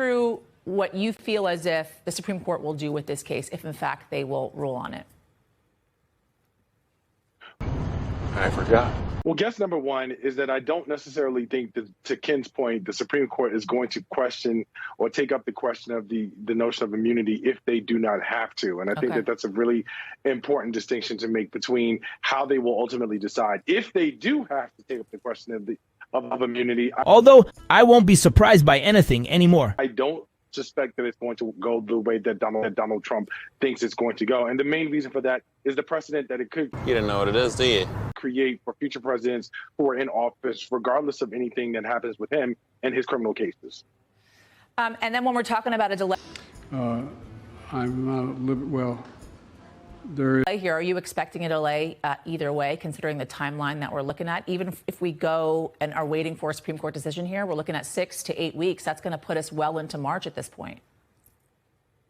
through what you feel as if the Supreme Court will do with this case, if in fact they will rule on it. I forgot. Well, guess number one is that I don't necessarily think that, to Ken's point, the Supreme Court is going to question or take up the question of the notion of immunity if they do not have to. And I think that that's a really important distinction to make between how they will ultimately decide. If they do have to take up the question of immunity. Although I won't be surprised by anything anymore. I don't suspect that it's going to go the way that Donald Trump thinks it's going to go. And the main reason for that is the precedent that it could You didn't know what it is, do you? create for future presidents who are in office, regardless of anything that happens with him and his criminal cases. And then when we're talking about a delay here, are you expecting a delay either way, considering the timeline that we're looking at? Even if we go and are waiting for a Supreme Court decision here, we're looking at 6 to 8 weeks. That's going to put us well into March at this point.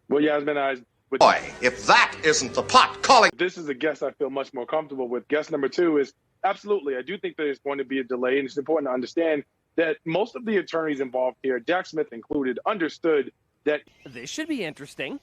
Well, Yasmin, boy, if that isn't the pot calling. This is a guess I feel much more comfortable with. Guess number two is absolutely. I do think there's going to be a delay, and it's important to understand that most of the attorneys involved here, Jack Smith included, understood that this should be interesting.